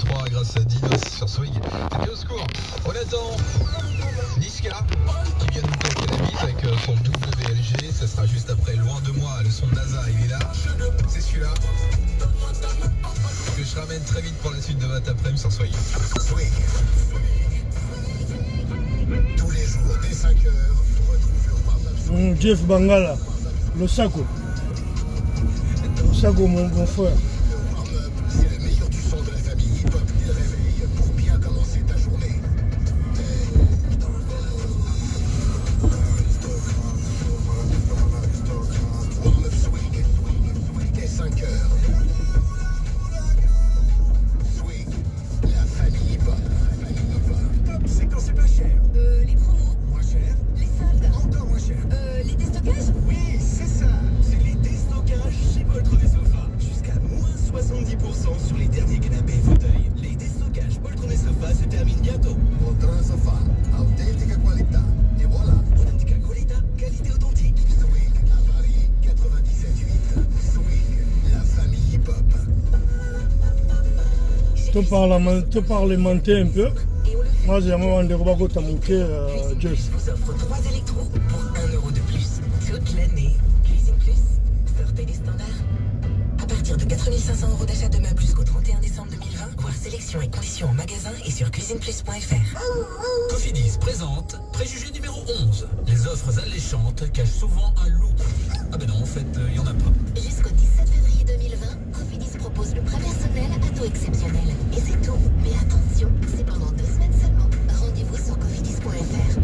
3 grâce à Dinos sur Swing. C'est bien au secours. On attend Niska qui vient de nous claquer la bise avec son WLG. Ça sera juste après Loin de moi. Le son de NASA, il est là. C'est celui-là. Que je ramène très vite pour la suite de votre après-midi sur Swing. Swing. Tous les jours, dès 5h, retrouve le Jeff Bangala, le Sako. Le Sako, mon bon frère. C'est le meilleur du son de la famille hip-hop et le réveil pour bien commencer ta journée. Warm-up Swing, dès 5h. Swing, la famille hip-hop. C'est quand c'est pas cher. Les promos, Moins cher, les soldes, encore moins cher. les déstockages. Oui, c'est ça. C'est les déstockages chez Poltron et Sofa. Jusqu'à moins 70% sur les derniers canapés et fauteuils. Les déstockages Poltron et Sofa se terminent bientôt. Poltron et Sofa, authentica qualità. Et voilà, authentica qualità, qualité authentique. Swing, à Paris, 97.8. Swing, la famille hip-hop. Te parlementer un peu. Moi, j'ai un moment de revoir ta moquée, Jeff. Vous offre 3 électros pour 1 euro de plus toute l'année. Cuisine Plus, sortez des standards. À partir de 4 500 € d'achat de meubles jusqu'au 31 décembre 2020, voir sélection et conditions en magasin et sur cuisineplus.fr. Cofidis présente préjugé numéro 11. Les offres alléchantes cachent souvent un loup. Ah ben non, en fait, il n'y en a pas. Jusqu'au 17 février 2020, Cofidis propose le prêt personnel à taux exceptionnel. Et c'est tout. Mais attention, c'est pendant 2 semaines seulement. Rendez-vous sur cofidis.fr.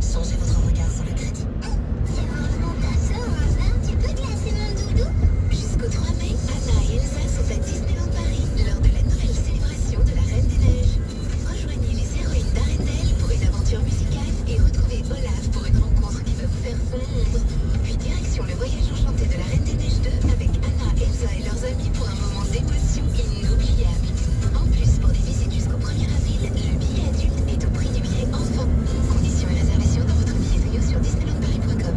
Changez votre regard sur le crédit. C'est vraiment ta soeur, hein? Tu peux classer mon doudou? Jusqu'au 3 mai, Anna et Elsa sont à Disneyland Paris lors de la nouvelle célébration de la Reine des Neiges. Rejoignez les héroïnes d'Arendelle pour une aventure musicale et retrouvez Olaf pour une rencontre qui va vous faire fondre. Puis direction le voyage enchanté de la Reine des Neiges 2 avec Anna, Elsa et leurs amis pour un moment d'émotion inoubliable. En plus, pour des visites jusqu'au 1er avril, le billet adulte est au prix du billet enfant. Conditions et réservations dans votre billetterie sur disneylandparis.com.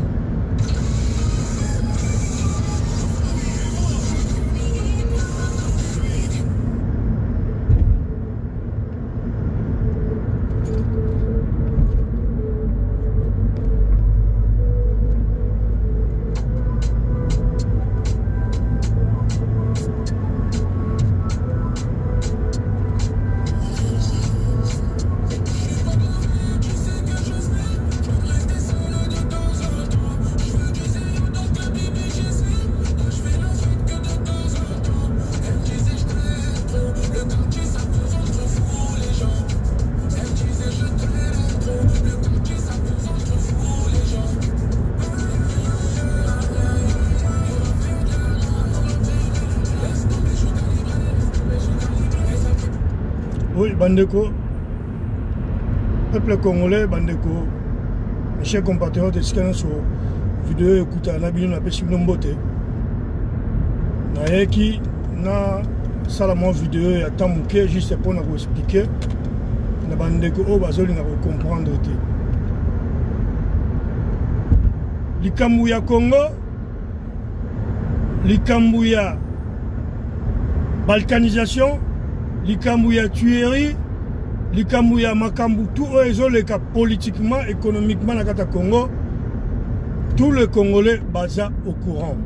Oui, Bandeko, peuple congolais, Bandeko, mes chers compatriotes, est-ce qu'il y a sur vidéo écoute à Nabino na pesi nombote. Na yeki na salama vidéo ya tamuke juste pour nous expliquer na Bandeko o bazoli na comprendre te. Likambu ya Congo, likambu ya balkanisation, likambu ya tuerie, likambu ya makambu, tout les cas politiquement, économiquement dans le Congo, tous les Congolais basés au courant.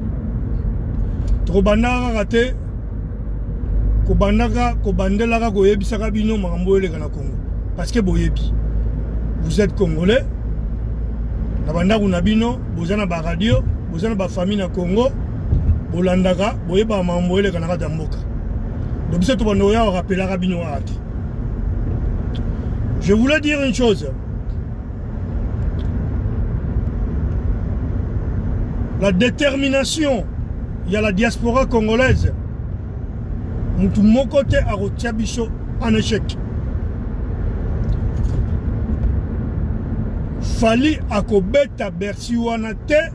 Trobandaka raté, kobandaka, kobandelaka, koyebisaka bino makambo eleka na Congo. Parce que boyebi, vous êtes Congolais, nabandaka na bino, bozana ba radio, bozana ba famille na Congo, bolandaka, boyeba makambo eleka na kata mboka. Donc, je voulais dire une chose. La détermination, il y a la diaspora congolaise. Mon côté a Rotiabicho en échec. Fali akobeta Bercy wanate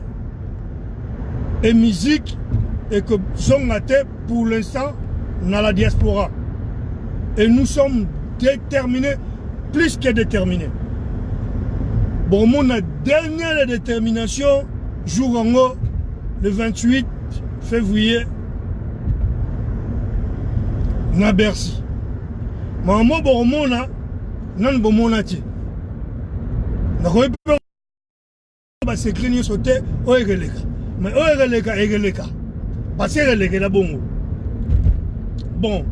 et musique et que zongate pour l'instant dans la diaspora. Et nous sommes déterminés, plus que déterminés. Bon, mon dernière détermination, jour en haut, le 28 février, na Bercy. Maman boromona nan bomona ti. Na ko ba secret ni sauté o egeleka. Mais o egeleka. Parce que egeleka la bongo. Bon.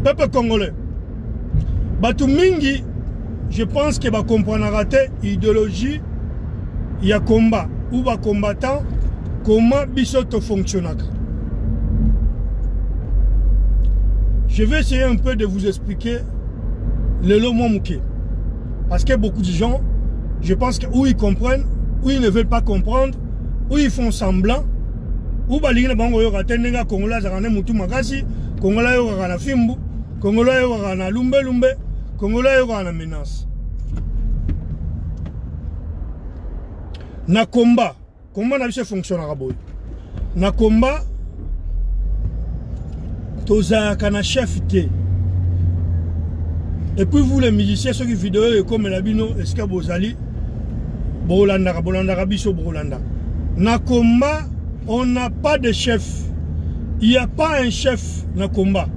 Peuple congolais. Batu mingi, je pense que va comprendre rater idéologie il y a combat ou va combattant comment bisoto fonctionne. Je vais essayer un peu de vous expliquer le Lomomouké. Parce que beaucoup de gens, je pense que ou ils comprennent, ou ils ne veulent pas comprendre, ou ils font semblant, ou balingina bango yo ratenga Congolais zakane mutu makasi, Congolais yo kana fimbu, Congolais yo kana lumbe, Congolais yo kana menace. Na combat na biso fonctionnera boy. Na combat toza kana chef té. Et puis vous les musiciens ceux qui vidéo et comme la bino eska bozali bolanda biso bolanda. Na combat on n'a pas de chef. Il n'y a pas un chef na combat.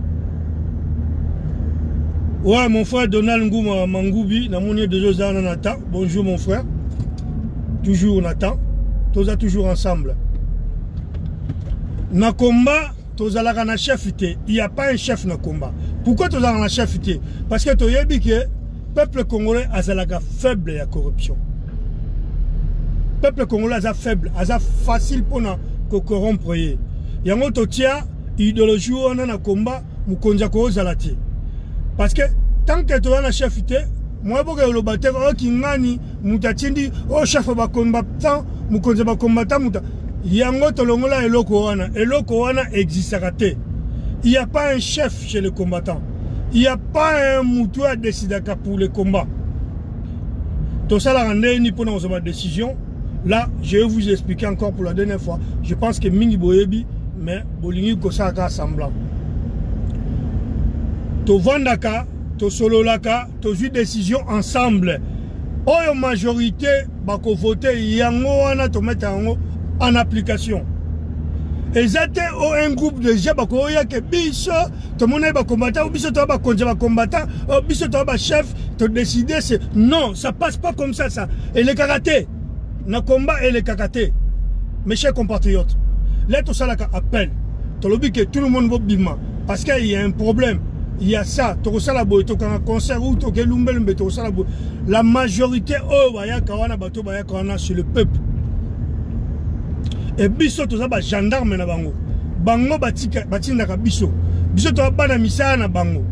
Ouais, mon frère Donald Ngouma Mangoubi, na mounier de Josana Nathan. Bonjour mon frère. Toujours Nathan. Tous toujours ensemble. Na combat, tous à la chef. Il n'y a pas un chef na combat. Pourquoi tous à la chef? Parce que tu as dit que le peuple congolais a faible à la corruption. Le peuple congolais a faible, a facile pour nous corrompre. Il y a un autre idéologie où on a un combat, nous connaissons. Parce que tant que tu as un chef, moi, je suis le batteur qui ngani, mutatindi, oh chef va combattant, mukonze va combattant, yango tolongola eloko wana existe raté. Il n'y a pas un chef chez les combattants. Il n'y a pas un moutou à décider pour le combat. Tout ça la rende ni pour nos décision. Là, je vais vous expliquer encore pour la dernière fois. Je pense que mingi boyebi, mais bolingi kosaka semblant. To vandaka, to sololaka, to ju décision ensemble. Oyo majorité bako voter yango wana to mettre en application. Et c'était un groupe de gens bako ya ke biso to mona ba combattant biso to ba konja ba combattant biso to ba chef to décider c'est non, ça passe pas comme ça et les karaté na combat et les karaté. Mes chers compatriotes, là tout ça là appel. To lobi que tout le monde va bima parce qu'il y a un problème. Il y a ça, un concert ou la majorité c'est le peuple. Et biso to ba gendarme na bango. Bango batinaka biso. Biso to ba na misala na bango.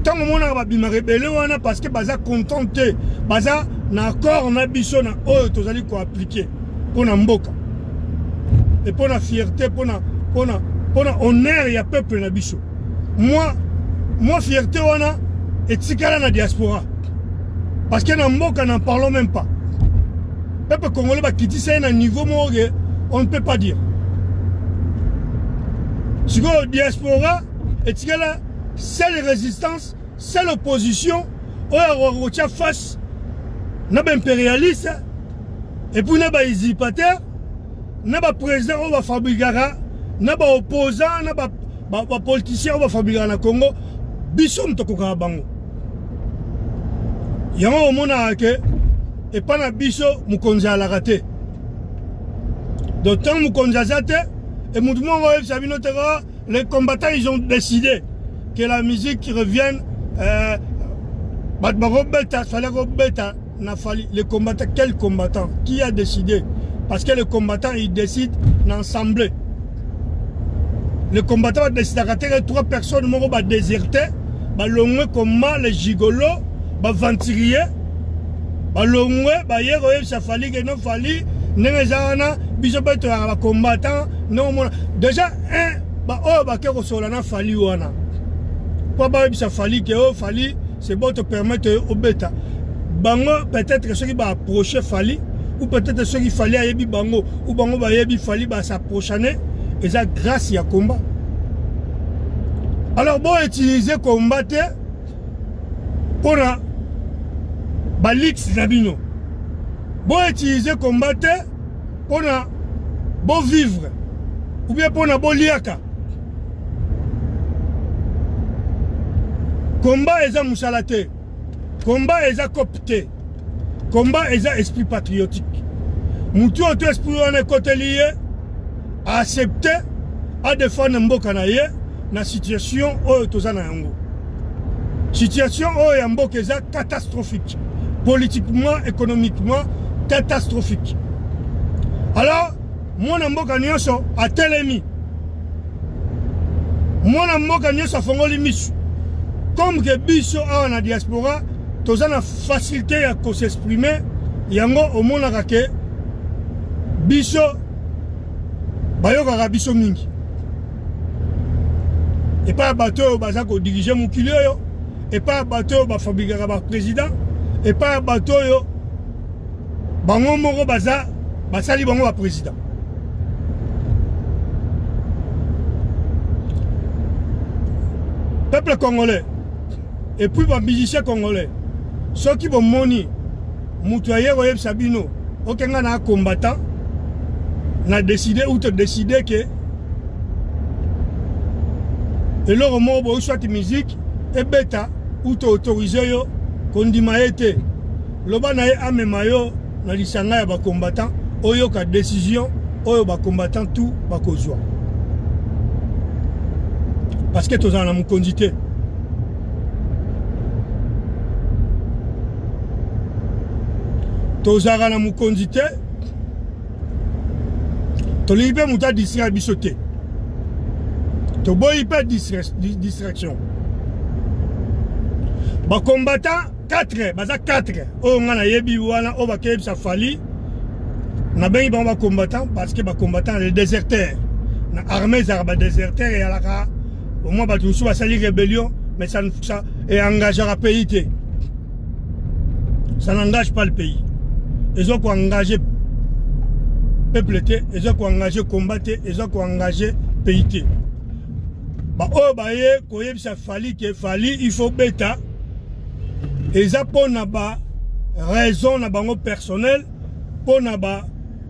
Tant mona ba bima rebelle wana parce que baza contenté, baza na accord na biso na oyo to zali ko appliquer pour na mboka. Et pour la fierté, pour na honneur ya peuple na biso. Moi, fierté, wana, et tikala na diaspora. Parce que dans Mboka, n'en parlons même pas. Le peuple congolais, qui dit ça à un niveau, on ne peut pas dire. Si vous diaspora, et tikala, c'est la résistance, c'est l'opposition, on retient face, n'a pas impérialiste, et puis n'a pas usurpateur, n'a pas président, on va fabriquer, n'a pas opposant, n'a pas politicien, on va fabriquer na Congo. Biso mtokoka bango yango omona ke et pas na biso mukonza ala raté d'autant mukonza zate et mouvement les combattants ils ont décidé que la musique qui revienne les combattants, quel combattant qui a décidé parce que les combattants ils décident d'ensembler. Les combattants ont décidé de 3 personnes vont déserter. Balongwe comment les gigolos, ventilier, balongwe, hier ça fallait que non fallait, n'engagana, bisobeto à combattant, non déjà que solana fallait wana. Quoi ça fallait que fallait, c'est bon te permettre au bêta. Bango peut-être ceux qui va approcher fallait, ou peut-être ceux qui fallait à yebi bango, ou bango va yebi fallait s'approcher, et ça grâce à combat. Alors, bon, utiliser combattre pour la balix Nabino. Bon, utiliser combattre pour la bon vivre. Ou bien pour la bon liaka. Combat eza moussalate. Combat eza copte. Combat eza esprit patriotique. Moutou auto esprit on est côté lié à accepter à défendre mboka na ye na situation oyo tozana yango. Situation oyo ya mboka eza catastrophique. Politiquement, économiquement, catastrophique. Alors, mon mboka nyonso a telemi. Mon mboka nyonso a fongoli misu. Comme que biso a na diaspora, tozana facilité à s'exprimer, yango au monaka ke biso bayokaka biso mingi. Et pas bateau bazako diriger mokili yo, et pas bateau ba fabrikaka ba président, et pas bateau yo bango moko baza basali bango ba président. Peuple congolais et puis les musiciens congolais, ceux qui vont moni, Moutouaye Royem Sabino, aucun n'a combattant, n'a décidé ou te décider que et leur mot soit musique et bêta ou te autorisé yo kondima été loba na amemayo na lisanga ya ba combattant oyo ka décision oyo ba combattant tout ba kozwa parce que tozana mu kondité tozara na mu kondité to libe muta disira bisoté to boy pas distraction ba combattant 4 baza 4 o ngana yebi wana o ba keb sa fali na bengi ba combattant parce que ba combattant les déserteurs na armée zarba déserteurs et alaka au moins ba tout ça sali rébellion mais ça et engagera pays. Ça n'engage pas le pays. Ils ont engagé peuple, ils ont engagé combattre, ils ont engagé pays. Bah oh bah ça fallait il faut bêta. Et ça pour n'aba raison n'aba personnel pour n'aba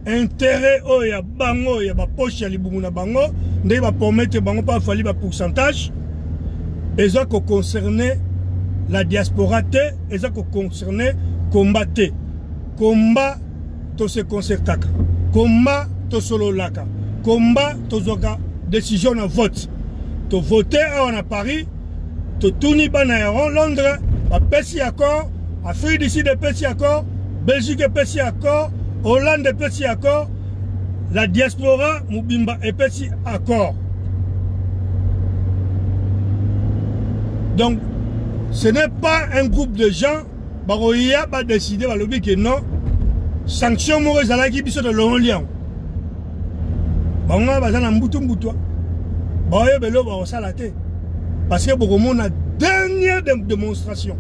intérêt oh ya bango ya ba poche ya libumu na bango ndé ba promettre bango pas fallu ba pourcentage. Et ça concerné la diaspora et ça concerné combattre. Combat to se concertaka. Combat to solo laka. Combat to zoka décision na vote. To voter à Paris, to tourner banayaron Londres, à Pessi accord, Afrique d'ici de Pessi accord, Belgique de Pessi accord, Hollande de Pessi accord, la diaspora Mubimba et Pessi accord. Donc, ce n'est pas un groupe de gens qui a décidé que non, sanction mauvaise à la qui de long lien. Parce que beaucoup de dernière démonstration.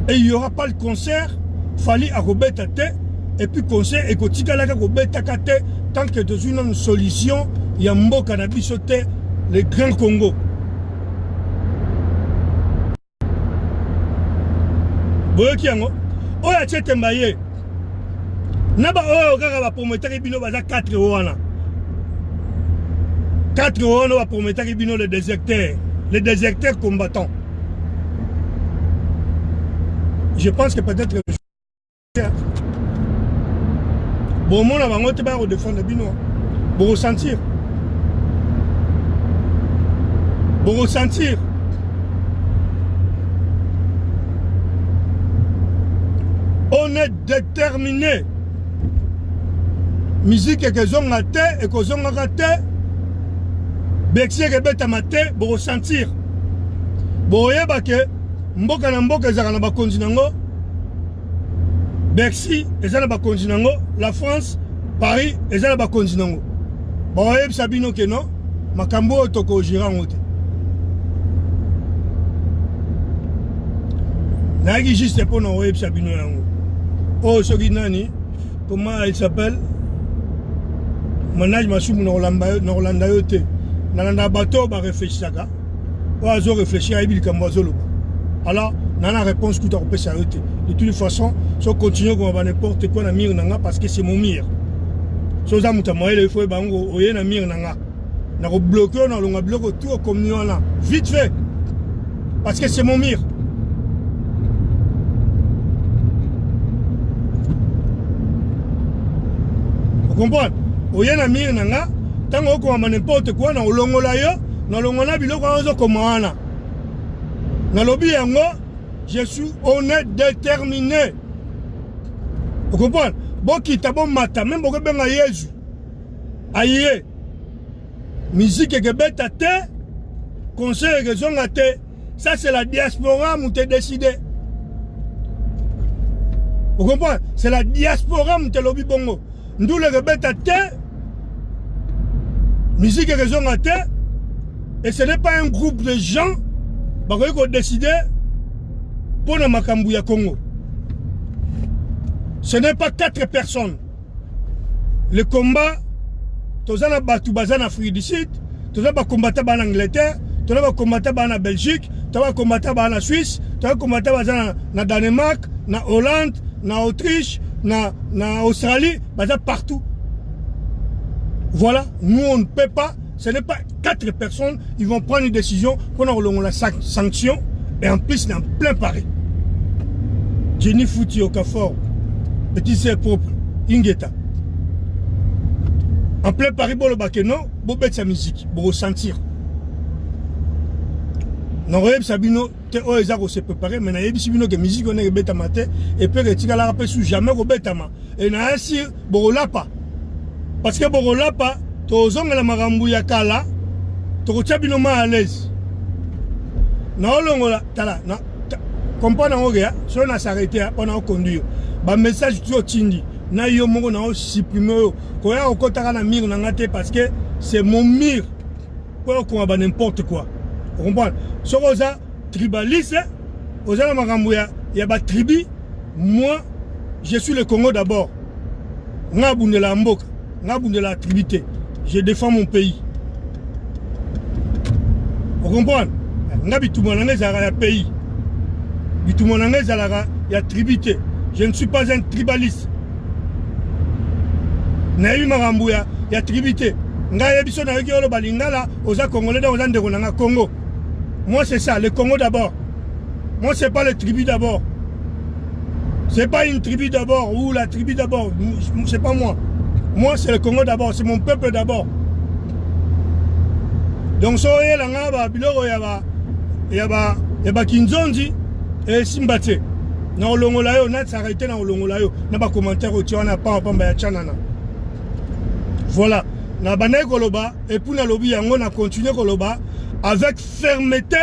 Et il n'y aura pas le concert, fallait à Robeta et puis concert et Kotika la Robeta tant que dans une solution, il y a un mot cannabis sauté, le Grand Congo. Boyo kiango oya chete mbaye naba oyo kaka ba promettre bino baza 4 wana 4 wana ba promettre bino les déserteurs combattants. Je pense que peut-être bon mon avant te ba défendre bino pour ressentir on est déterminé. Musique que zon raté et que zon raté. Bexi que beta maté pour ressentir. Boye ba que mboka na mboka ezaka na ba kontinango. Bexi ezala ba kontinango, la France, Paris ezala ba kontinango. Boye sabino que non, makambo toko gira ngote. Nagi juste pour no web sabino yango. Oh, ce qui nani, comment il s'appelle? Manage Massoum Norlanda Yote. Nana bateau va réfléchir ça. Oiseau réfléchir à Ibil comme oiseau. Alors, nana réponse tout à repérer ça. De toutes les façons, si on continue comme on n'importe quoi, na mire nanga parce que c'est mon mire. Si on a muta moyen, il faut bango oye na mire nanga. Na bloqué, on a bloqué tout comme nous là. Vite fait. Parce que c'est mon mire. Vous comprenez? Oye na mire nanga, tango oko ma n'importe quoi na olongola yo, na longola biloko ozo komana. Na lobi yango, je suis honnête, déterminé. Vous comprenez? Boki tabo mata, même boko benga Yesu. Aïe. Musique que bête te, conseil que zonga te. Ça c'est la diaspora où t'es décidé. Vous comprenez? C'est la diaspora où t'es lobby bongo. Nous le bête te, musique que zonga te, et ce n'est pas un groupe de gens qui ont décidé pour le Makambouya Congo. Ce n'est pas 4 personnes. Le combat, tous les combattants en Afrique du Sud, tous les combattants en Angleterre, tous les combattants en Belgique, tous les combattants en Suisse, tous les combattants en Danemark, en Hollande, en Autriche, en Australie, partout. Voilà, nous on ne peut pas, ce n'est pas 4 personnes, ils vont prendre une décision pour nous la sanction et en plus dans plein Paris. Jenny Fouti au Cafor, petit c'est propre, Ingeta. En plein Paris, bon le bakeno, bon bête sa musique, bon ressentir. Non, Sabino, te o ezako se préparer, mais na yebi Sabino que musique on est bête à mater et peut retirer la rappel sous jamais au bête à ma. Et na ainsi, bon lapa. Parce que bon lapa, tozong la marambu ya kala, to chabino ma à l'aise. Na olongola, tala, na comprendre en ogia, si on a s'arrêté, on a conduire. Bah message tout tindi. Na yo mongo na o supprimer ko ya okotaka na mire na ngate parce que c'est mon mire pour qu'on va n'importe quoi. Vous comprenez? So oza tribaliste, oza la makambo ya ba tribu, moi je suis le Congo d'abord. Nga bundela mboka, nga bundela tribité. Je défends mon pays. Vous comprenez? Nga bitumana ngeza ya pays. Bitumana ngeza ya tribité. Je ne suis pas un tribaliste. Naïmi Marambouya, il y a tribité. Nga yebiso na yolo balingala, oza congolais dans oza ndeko nanga Congo. Moi c'est ça, le Congo d'abord. Moi c'est pas le tribu d'abord. C'est pas une tribu d'abord ou la tribu d'abord. C'est pas moi. Moi c'est le Congo d'abord, c'est mon peuple d'abord. Donc soye la nga ba biloko ya ba Kinzonzi et Simbate. Na olongola yo na s'arrêter na olongola yo na ba commentaire au tiana pa ya chanana. Voilà, na banaye koloba et pour na lobby yango na continuer koloba avec fermeté.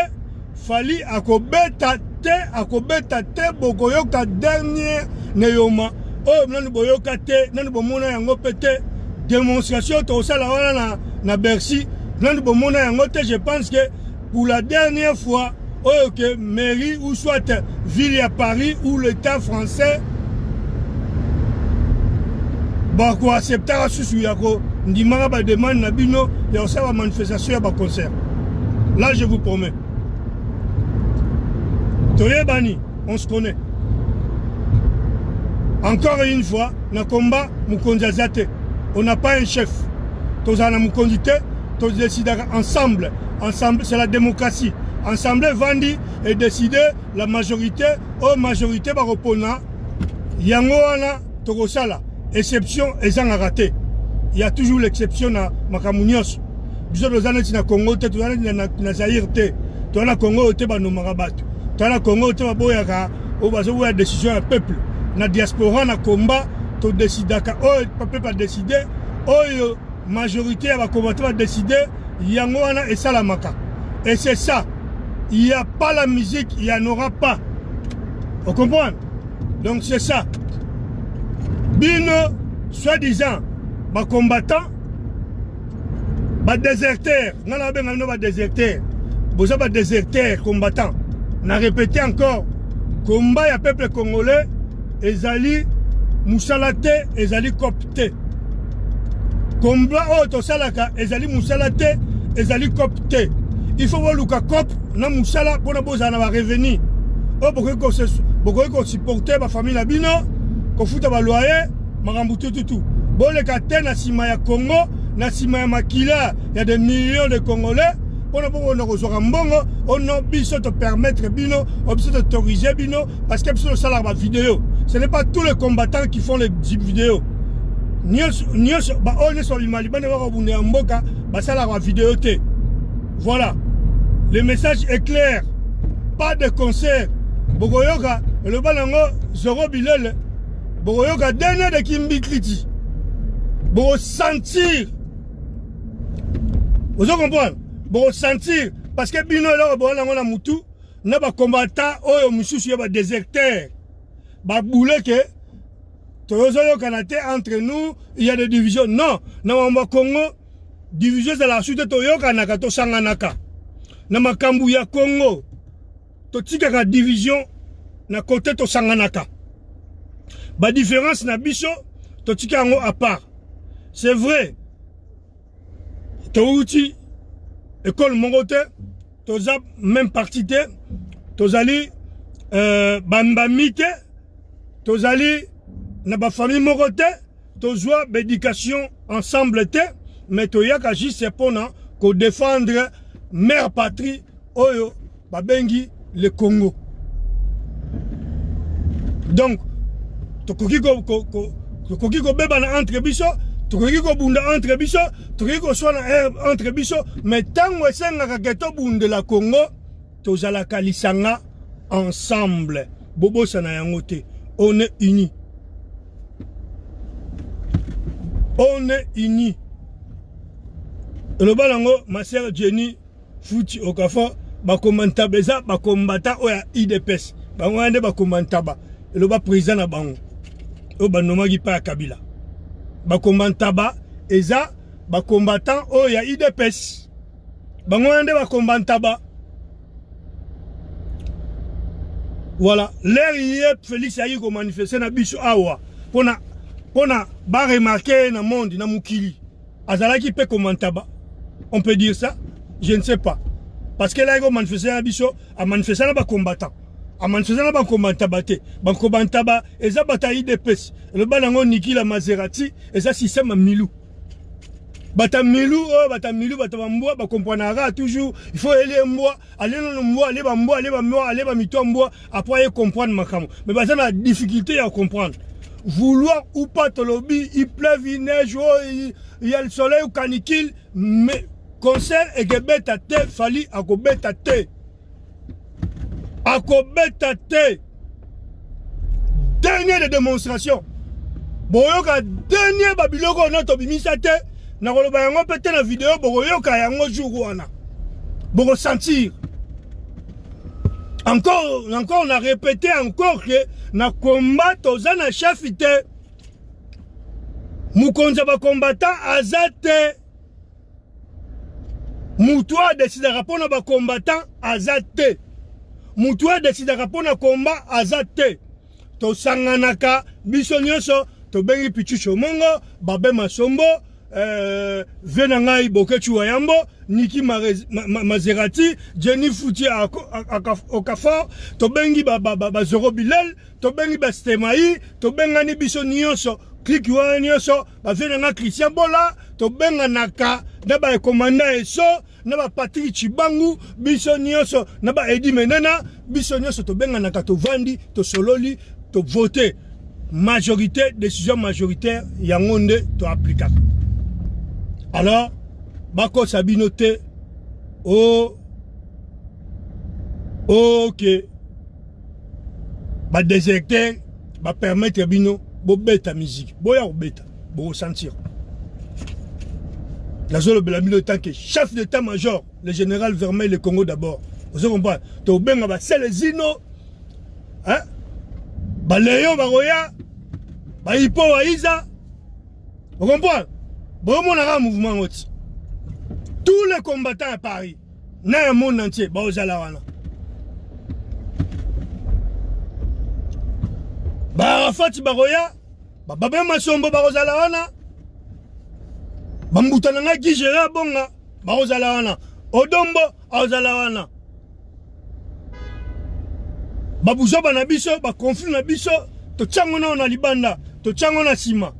Fali akobeta te bokoyoka dernier neyoma. Oh nanu boyoka te nanu bomona yango pete démonstration to sala wana na Bercy nanu bomona yango te. Je pense que pour la dernière fois que mairie ou soit ville à Paris ou l'État français bako acceptera susu yako ndimanga ba demande na bino ya osaba manifestation ya ba concert. Là je vous promets. Toye bani, on se connaît. Encore une fois, na combat mukonzi azate. On n'a pas un chef. Tozana mukonzi te, to décidera ensemble. Ensemble, c'est la démocratie. Ensemble, Vandi et décider la majorité, majorité va répondre. Yango wana tokosala. Exception, et ça a raté. Il y a toujours l'exception à Makamunios. Nous sommes na Congo, nous sommes na Zaïre, nous sommes Congo, nous sommes Marabat. Nous sommes Congo, nous sommes la décision du peuple. Na diaspora, na combat, tu décides que le peuple va décider, la majorité va combattre, va décider, Yango wana et ça la maka. Et c'est ça. Il n'y a pas la musique, il n'y en aura pas. Vous comprenez? Donc c'est ça. Bino, soi-disant, les combattants, les déserteurs, nous avons des déserteurs, vous avez des déserteurs combattants. On a répété encore, combat y a peuple congolais, ezali musalate, ezali copte. Combat auto salaka, ezali musalate, ezali copte. Il faut voir le cop, na musala pour na boza na revenu. Oh beaucoup qu'on supporter ma famille la bino, qu'on fout à loyer, marambutu tout. Bon les katena sima ya Congo, na sima ya Makila, il y a des millions de Congolais, pour nous mbongo, on a besoin de permettre bino, on a besoin d'autoriser bino, parce qu'il y a besoin de ça la vidéo. Ce n'est pas tous les combattants qui font les vidéos. Voilà. Le message est clair. Pas de concert. Bogoyoka, le balango, Zoro Bilel, Bogoyoka, dernier de Kimbi Kriti. Bogo sentir. Vous comprenez? Bogo sentir. Parce que Bino, là, Bogolango, la Moutou, n'a pas combattant, oh, monsieur, il y a des déserteurs. Bah, boule que, entre nous, il y a des divisions. Non, non, Congo, division de la suite, Toyoka, Nakato Sanganaka. Nama Kambuya Congo, Totika division, na côté to Sanganaka. Ba différence na biso, Totika ngo à part. C'est vrai. Touti, école Mongote, Toza même partie, Tozali, Bambamite, Tozali, na ba famille Mongote, Tozwa éducation ensemble, mais Toyaka juste pour qu'on défendre mère patrie, Oyo, Babengi, le Congo. Donc, tokoki ko beba na entre biso, tokoki ko bunda entre biso, tokoki ko swana entre biso, mais tango esenga kaketo bunda la Congo, tozala kalisanga ensemble. Bobo sana yango te. On est unis. On est unis. Le balango, ma sœur Jenny, Fouti Okafor, bakomanta beza, bakombata oya IDPS. Bango ande bakomanta ba. Le bas président na bango. O banomagi pa Kabila. Bakomanta ba, eza, bakombatant oya IDPS. Bango ande bakombanta ba. Voilà. L'air hier, Félix a eu qu'on manifester na biso awa. Pona ba remarquer na monde, na mukili. Azalaki pe komanta ba. On peut dire ça? Je ne sais pas. Parce que là, il a manifesté à Bisso, a manifesté à combattant. A manifesté à combattant, a combattant, et ça bataille de pêche. Le balango Niki la Maserati, et ça système à Milou. Bata Milou, bata Mboua, bah comprendre toujours. Il faut aller Mboua, aller dans Mboua, aller dans Mboua, aller dans Mboua, aller dans Mito Mboua, après comprendre ma cam. Mais bah ça la difficulté à comprendre. Vouloir ou pas te lobby, il pleuve, il neige, il y a le soleil ou canicule, mais concert et que bête à terre, fali à ko bête à terre. À ko bête à terre. Dernière démonstration. Boyoka, dernier babiloko na to bimisa te. Na ko loba yango pete na vidéo, boyoka yango jour wana. Boko sentir. Encore, on a répété encore que na combat tozana chef ite. Mukonza ba combattant azate. Moutoua décidera pour nos combattants azate. Moutoua décidera pour nos combats azate. To sanganaka, bisonyoso, to bengi pichucho mongo, babe masombo, venangai bokechu wayambo, Niki Maserati, Jenny Fouti Okafor, to bengi Zoro Bilel, to bengi Stemai, to bengani bisonyoso, click wanyoso, venanga Christian Bola, to benganaka, naba commanda eso, naba Patrick Chibangu, biso nyonso, naba Edi Menena, biso nyonso to benga naka to vandi, to sololi, to voter. Majorité, décision majoritaire, yangonde to appliquer. Alors, bako sabinote, ok, ba déserteur, ba permettre bino, bo beta musique, boya ou beta, bo sentir. La zone de la milieu que chef d'état-major, le général Vermeil, le Congo d'abord. Vous comprenez? Tu as c'est les Zino, hein? Léon Baroya, Hippo Aïza. Vous comprenez? Bon, on a un mouvement aussi. Tous les combattants à Paris, dans le monde entier, Baozalawana. Barafat Baroya, Babé Masombo Baozalawana. Bambutananga Gijera bonga, Baozalawana. Odombo, Aozalawana. Babouzo banabiso, conflit na biso, to tchangona na libanda, to tchangona sima.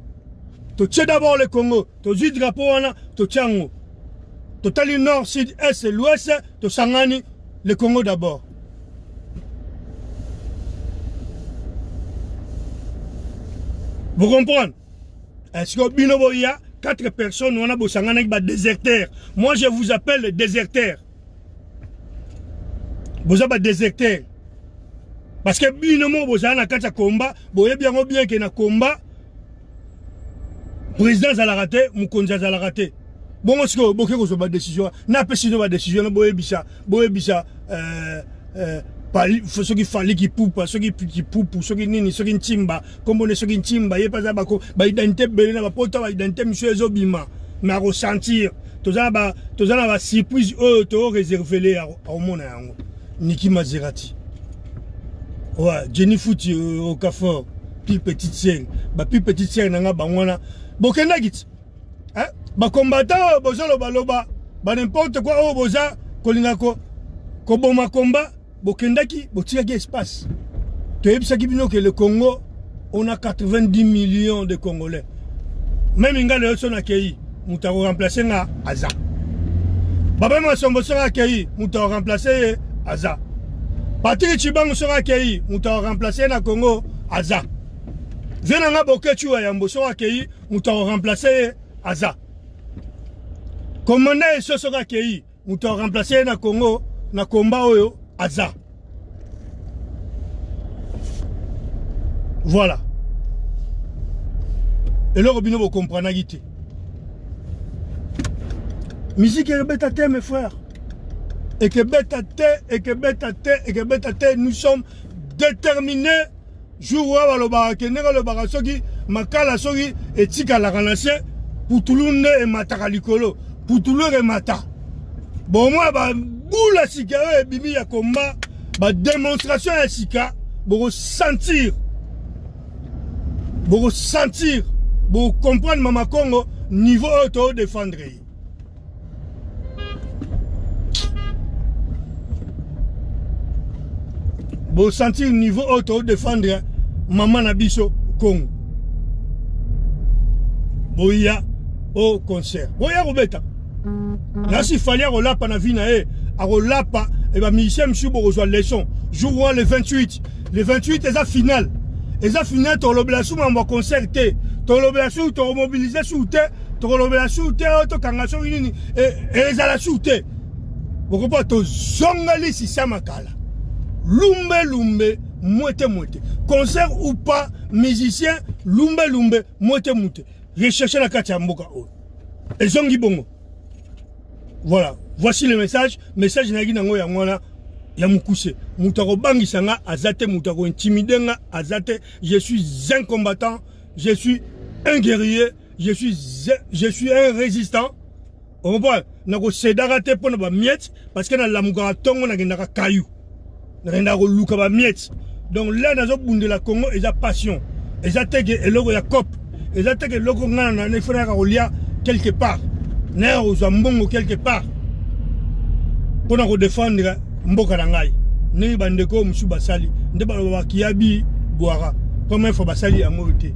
To tche d'abord le Congo, to zi drapeau wana, to tchango. Total nord, sud, est et l'ouest, to sangani le Congo d'abord. Vous comprenez? Est-ce que Binobo, il y a 4 personnes, on a besoin de déserteurs. Moi, je vous appelle les déserteurs. Vous avez des déserteurs. Parce que Binomo, vous avez un combat, vous avez bien qu'il y a un combat. Président a raté, Moukonza a raté. Bon, est-ce que vous avez une décision? N'a pas de décision, vous avez ceux qui fallait qui poupe, ceux qui poupe, ceux qui nini, ceux qui timba, comme on est ceux qui timba, il n'y a pas d'abako, identité belena, poto, identité monsieur Zobima, mais à ressentir, tout ça va surprise, réservé au monde, Niki Maserati. Ouais, Jenny Fouti au Carrefour, puis petite sœur, puis petite sœur, n'a pas wana, bokena git, hein, combattant, boza loba, n'importe quoi, boza, kolingako, koboma combat. Bokendaki, botiaki espace. Tu sais que le Congo, on a 90 millions de Congolais. Même si on a accueilli, on a remplacé Aza. Baba Massombo sera accueilli, on a remplacé Aza. Patrick Chibang sera accueilli, on a remplacé na Congo Aza. Venanga Bokechu Ayambo sera accueilli, on a remplacé Aza. Commandant Esso sera accueilli, on a remplacé na Congo, na combat Oyo. Aza. Voilà. Et là, vous comprenez. Musique est bête à terre, mes frères. Et que bête à terre, et que bête à terre, et que bête à terre, nous sommes déterminés. Jour où le barakenera, le barasogi, makala sogi, et tika la ranasse, pour tout le monde et mataralikolo, pour tout le monde et mata. Bon, moi, boula sika et bibi ya combat, démonstration ya sika, pour sentir, pour comprendre Mama Congo, niveau auto défendre. Pour sentir niveau auto défendre Maman Nabiso Congo. Boya au concert. Boya Robeta. Là, s'il fallait relapa na vie na e, à relapa, et bien, Michel Mchou pour rejoindre les leçons. Jour le 28. Le 28, c'est la finale. Et la finale, tu as l'obligation de concerter. Tu as l'obligation de mobiliser sous terre. Tu as l'obligation de mobiliser et la sous-terre. Vous comprenez? Tu as zongali si ça makala. Lumbe, moite. Concert ou pas, musicien, lumbe, moite. Recherchez la carte à Mboka. Et zongi bongo. Voilà, voici le message. Message nagi nango ya mwana ya mukuse. Mutako bangi sanga azate, mutako intimidenga azate. Je suis un combattant, je suis un guerrier, je suis un résistant. On voit, nako sedarate pona ba miet parce que na lamuka tongo na gendaka kayu. Na gendaka luka ba miet. Donc là nazo bunde la Congo eza passion. Eza teke eloko ya cop. Eza teke eloko ngana na nefera ka olia quelque part. N'a aux ambongo quelque part pour nous défendre mboka nangai ne bandeko musu basali nde ba kiabi boara première fois basali ya moté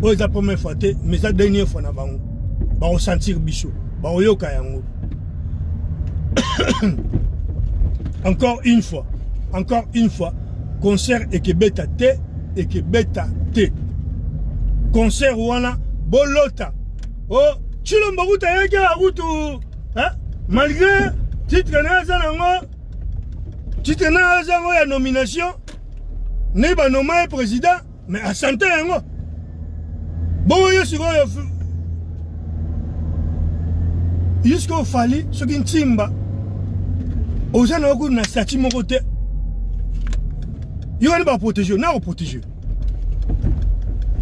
o za première fois té mais ça dernière fois na bango ba ressentir biso ba oyoka yango encore une fois concert et que beta té concert wana bolota oh Chilombo Ruta yake a Rutu, malgré titre na zango ya nomination, ne ba nommé président, mais à santé yango. Bon yo siko yo jusqu'au fali ce qui timba. Oza na ko na statut moko te. Yo ne ba protéger, na ko protéger.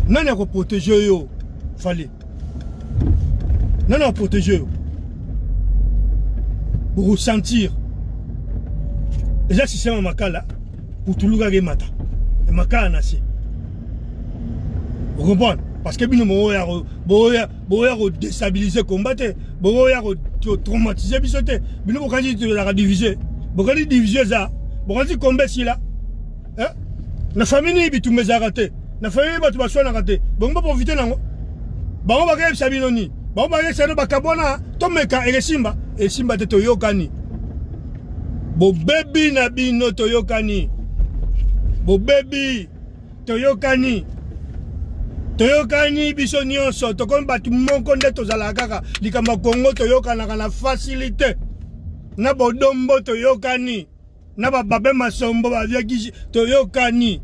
Nani ko protéger yo fali. Non, protégez. Pour vous sentir. Et ça, c'est un makala. Pour tout le monde, mata. Et makala nasi. Vous comprenez? Parce que nous avons déstabilisé, combattre. Nous avons traumatisé. Nous avons divisé. Nous avons divisé ça. Nous avons combattre ici là. La famille n'est pas raté. La famille n'est pas raté. Nous avons profité de ça. Nous avons Sabinoni. Bon, bah, c'est le bacabona. Tomeka et Simba. Et Simba te toyokani. Bo baby na bino toyokani. Bo baby toyokani. Toyokani biso nyonso. Tokon batu moko nde tozala kaka. Likamba Congo toyokana kana facilité. Na bodombo toyokani. Na bababe masombo baviaki toyokani.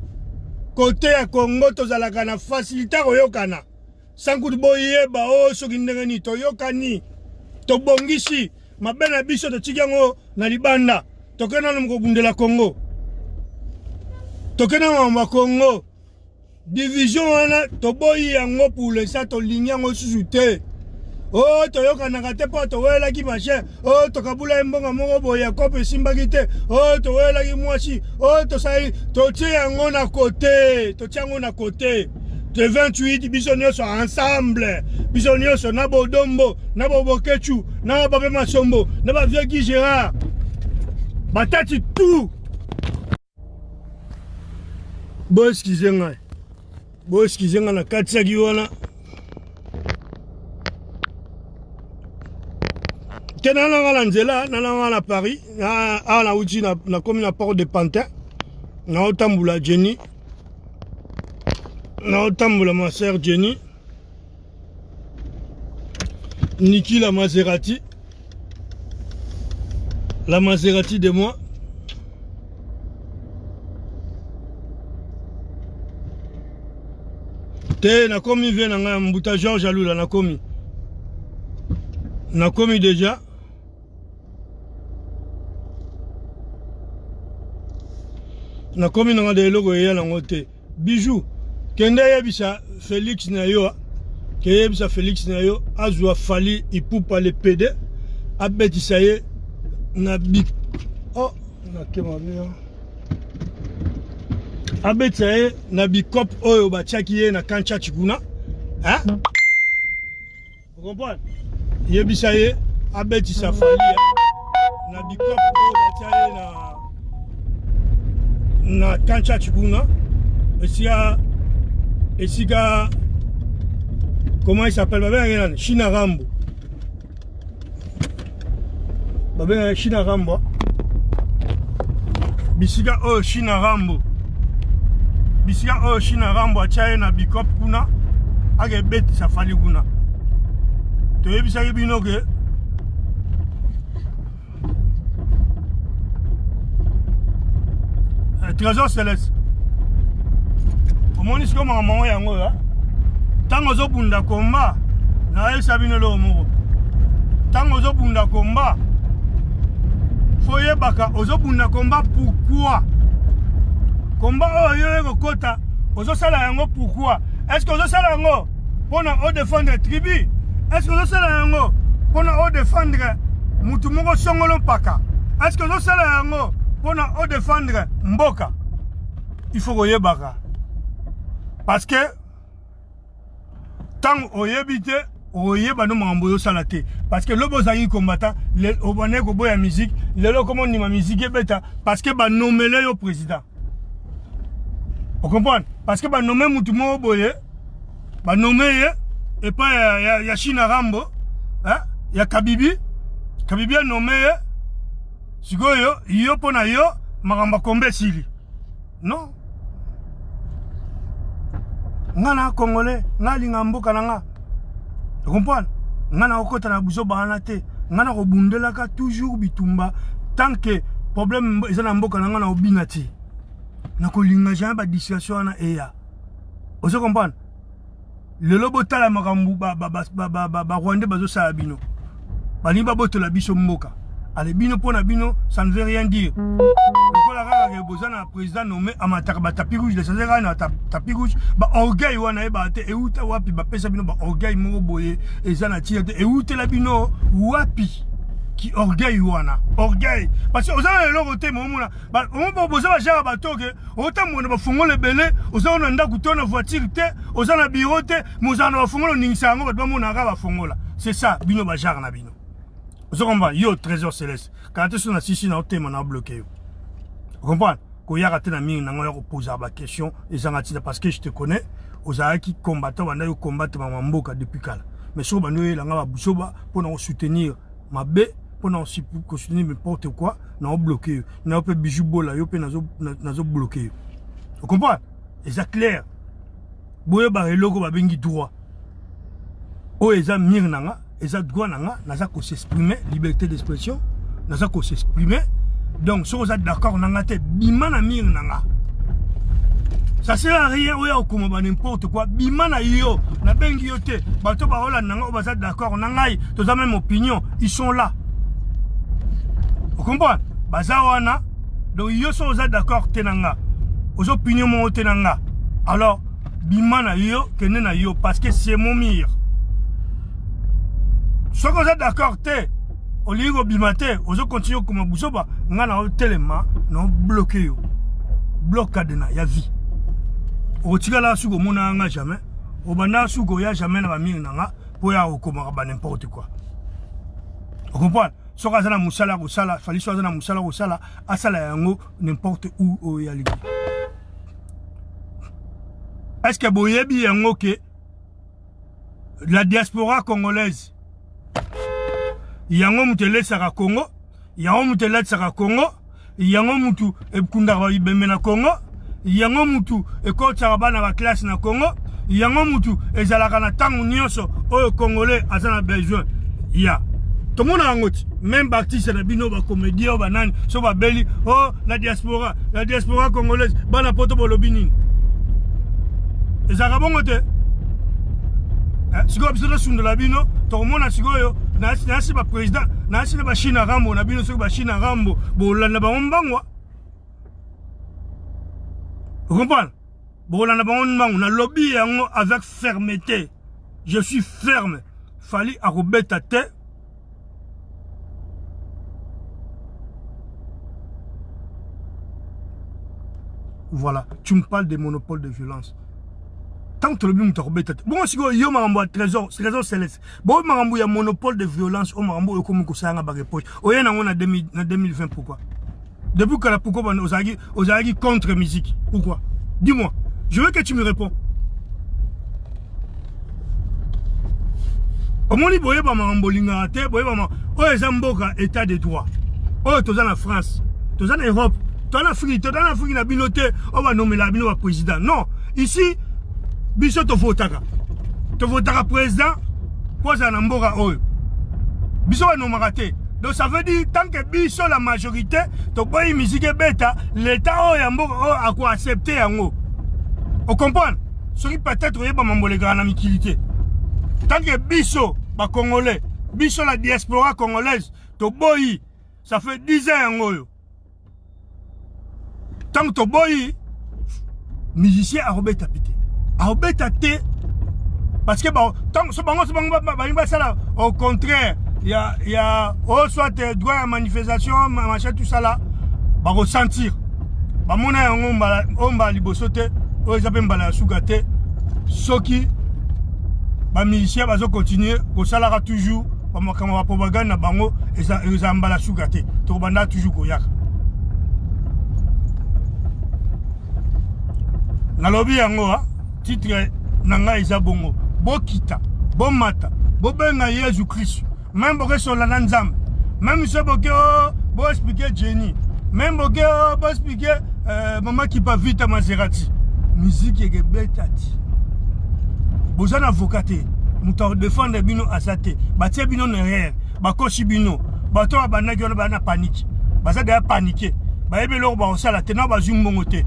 Côté ya Congo tozala kana facilité koyokana. Sankutu boyeba o soki ndenge ni toyokani. Tobongisi mabena biso totikango na libanda. Tokena na mkobundela Congo. Tokena na Congo. Division wana toboyi yango pour le sa to linyango susute. Oh toyoka nakate po towela ki machin. Oh tokabula mbonga moko boya kope simbaki te. Oh towela ki mwasi. Oh to sai to tie yango na côté. To tiango na côté. De 28 biso nyonso ensemble. Biso nyonso na bodombo, na bobokechu, na babe masombo, na ba vieux Guy Gérard. Batati tout. Boss kizenga. Boss kizenga na katsaki wana. Tenana la nzela, nana la Paris, na uji na komi na Port de Pantin. Na otambula Jenny. Na otambula ma sœur Jenny. Niki la Maserati. La Maserati de moi. Te na komi vient na Mbuta Georges Alula na komi. Na komi déjà. Na komi na de logo ya na ngote. Bijou. Kende yebisa Félix na yo. Ke yebisa Félix na yo azwa fali ipupa le PD. Abetisa ye na bik. Oh, na kema bien. Abetisa ye na bikop oyo batiaki ye na kancha chikuna. Hein? Vous comprenez? Yebisa ye abetisa fali na bikop oyo batiaki ye na kancha chikuna. Esika comment il s'appelle Babé China Rambo. Babé China Rambo. Bisika oh China Rambo. Bisika oh China Rambo achaye na bikop kuna age beti safali kuna. To yebisa bino ke Trésor Céleste. Moni siko maman yango ya tango zo bunda komba na elsa bino lo moko tango zo bunda komba foye baka ozo bunda komba pourquoi komba oyo eko kota ozo sala yango pourquoi est-ce que ozo sala yango pona o défendre tribu est-ce que ozo sala yango pona o défendre mutu moko songolo paka est-ce que ozo sala yango pona o défendre mboka il faut koye baka. Parce que tant oyebite oyeba no mamboyo salate parce que le bozangi combattant le obane ko boya musique le lo comment ni ma musique beta parce que ba nommer yo président. Vous comprenez? Parce que ba nommer mutu mo boye ba nommer et pas ya China Rambo hein ya Kabibi a nommé sikoyo yo pona yo makamba kombe sili. Non. Ngana Congolais, ngalinga mboka nanga. Tu comprends? Ngana okota na buzo bana te. Ngana ko bundelaka toujours bitumba tant que problème ezana mboka nanga na obinati. Na ko linga jana ba discussion na eya. Ozo comprendre? Le lobo tala makambu ba Rwanda bazo sa bino. Bani ba botola biso mboka. Ale bino pona bino, ça ne veut rien dire. La rara bozana président nommé amataka ba tapis rouge, les sazera na tapis rouge, ba orgueil wana ba te euta wapi ba pesa bino ba orgueil moko boye ezana tia te euta la bino wapi ki orgueil wana orgueil parce que ozana le côté momona ba on ba bozana jara ba toke ota mona ba fongola belé ozana ndaku tona voiture te ozana bureau te mozana ba fongola ningisa ngo ba mona ba fongola c'est ça bino ba jara na bino. Vous comprenez? Yo Trésor Céleste quand tu na sisi na otema na bloqué. Vous comprenez? Quand il y a raté la mine, on a posé la question, et ça parce que je te connais, aux qui combattant, on a eu combattre ma mboka depuis quand. mais sur banoé la ngaba busoba pour nous soutenir ma B pour nous soutenir n'importe quoi n'a bloqué n'a pas bijou bola yo pe nazo bloqué vous comprenez et c'est clair boye ba eloko ba bengi droit o eza mir nanga eza droit nanga naza ko s'exprimer liberté d'expression naza ko s'exprimer donc si vous êtes d'accord nanga te bimana mir nanga ça sert à rien oya okoma n'importe quoi bimana yo na bengi yo te bato ba ola nanga obaza d'accord nangai toza même opinion ils sont là vous comprenez baza wana donc yo so oza d'accord te nanga aux opinions mon te nanga alors bimana yo kene na yo parce que c'est mon mire so ko oza d'accord te au lieu bimate aux continuer comme busoba ngana o telema no bloquer yo blocade na ya vie au tigala suko mona nga jamais au bana suko ya jamais na ba mire nanga pour ya okoma ba n'importe quoi vous comprenez so ka zana musala ko sala fali so zana musala ko sala asala yango n'importe où au ya libi est-ce que boyebi yango ke la diaspora congolaise yango mutele saka Congo yango mutele saka Congo yango mutu ekunda ba ibembe na Congo yango mutu ekotsa bana ba classe na Congo yango mutu ezalaka na tango nyonso oyo congolais azana besoin ya tout le monde a ngoti même baptiste na bino ba comédien ba nani so ba beli oh la diaspora congolaise bana poto bolobi nini ezaka bongo te sikoyo biso tosundola bino tokomona sikoyo nasi ba président nasi na ba Chine rambo na bino soki ba Chine rambo bolanda bango mbangwa vous comprenez bolanda bango mbangwa na lobby yango avec fermeté je suis ferme fali akobeta te voilà tu me parles des monopoles de violence tant que le bien bon si yo marambo trésor céleste bon marambo ya monopole de violence au marambo comme ko sanga ba reproche oye na ngona 2020 pourquoi depuis que la pourquoi ozagi contre musique pourquoi dis-moi je veux que tu me réponds omoni boye ba marambo linga te boye ba oye zamboka état de droit oye toza na France toza na Europe toza na Afrique na binote on va nommer la bino président non ici biso to votaka président pose na mboka oyo biso no marate donc ça veut dire tant que biso la majorité to boy musique beta l'état oyo mboka oyo a quoi accepter yango on comprend ce qui peut-être yeba mambolega na mikilité tant que biso ba congolais biso la diaspora congolaise to boy ça fait 10 ans yango yo tant que to boy musicien a robeta pité te parce que bon tant ce bango ça au contraire il y a soit droit à manifestation machin tout ça là ba ressentir ba mona omba liboso te o zape mbala sugate soki ba musicien bazo continuer ko salara toujours ba makama ba propagande na bango eza mbala sugate to banda toujours ko yaka na lobby yango titre nanga isa bongo bokita bomata bobenga Jésus Christ même boke sur la nzam même ce boke bo expliquer Jenny même boke bo expliquer maman qui pas vite à Maserati musique et betati bozan avocaté muta défendre bino asate batie bino nerère bakoshi bino bato abanaki on bana panique baza de paniquer baebe lor ba osala tena bazumbongo te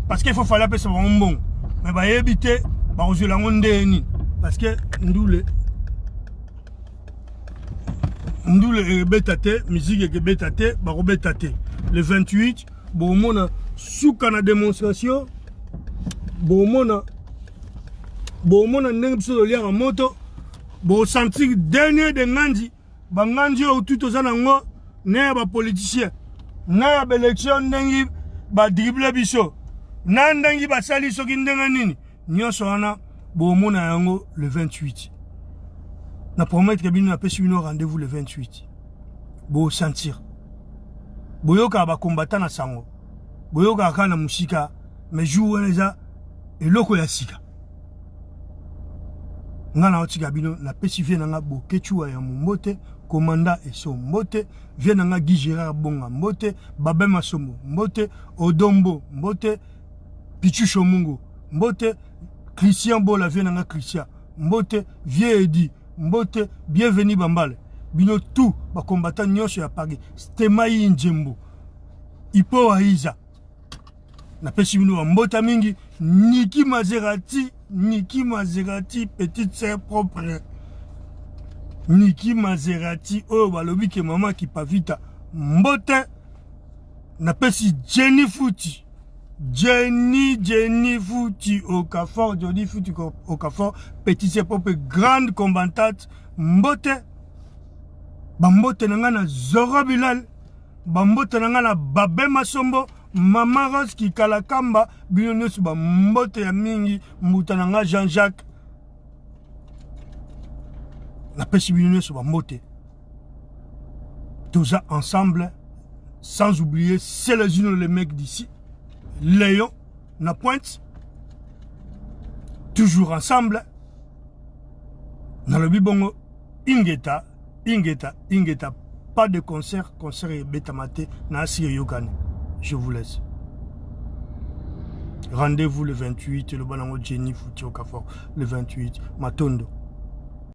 parce qu'il faut falloir passer un bon mais bah éviter bah aux yeux ni parce que ndoule bétate musique et bétate bah bétate le 28 bon mona souka na démonstration bon mona n'importe lier en moto bon sentir dernier de ngandi bah ngandi au tout aux anango né bah politicien né bah élection n'engi bah dribble biso nandangi basali soki ndenga nini nyonso wana bomona yango le 28 na promettre bino na pesi bino rendez-vous le 28 bo sentir boyoka ba combattant na sango boyoka kana musika mais jour eza eloko ya sika ngana otika bino na pesi vie nanga Bokechua ya mbote, Komanda Eso mbote, vie nanga Guy Gérard Bonga mbote, Babé Masombo mbote, Odombo mbote, Pichucho Mungu mbote, Christian Bola vie nanga Christian mbote, vie Edi mbote, bienvenue Bambale. Bino tout ba combattant nyonso ya Paris, Stemai Njembo, Ipo Aiza. Na pesi bino mbota mingi, Niki Maserati, petite sœur propre. Niki Maserati, oh balobi ke maman qui pavita mbote. Na pesi Jenny Fouti, Okafor, Jody Fouti Okafor, petite sœur propre, grande combattante mbote. Bambote nanga na Zoro Bilal, bambote nanga na Babé Masombo, Mama Rose qui kalakamba, binonesu bambote ya mingi, mbuta nanga Jean-Jacques. La pêche binonesu bambote. Tout ça ensemble, sans oublier, c'est les unes les mecs d'ici. Léon, na pointe. Toujours ensemble. Dans le bibongo, Ingeta, pas de concert et Betamate, Nasi et Yogane. Je vous laisse. Rendez-vous le 28, le Balango Jenny Fouti Okafor, le 28, Matondo.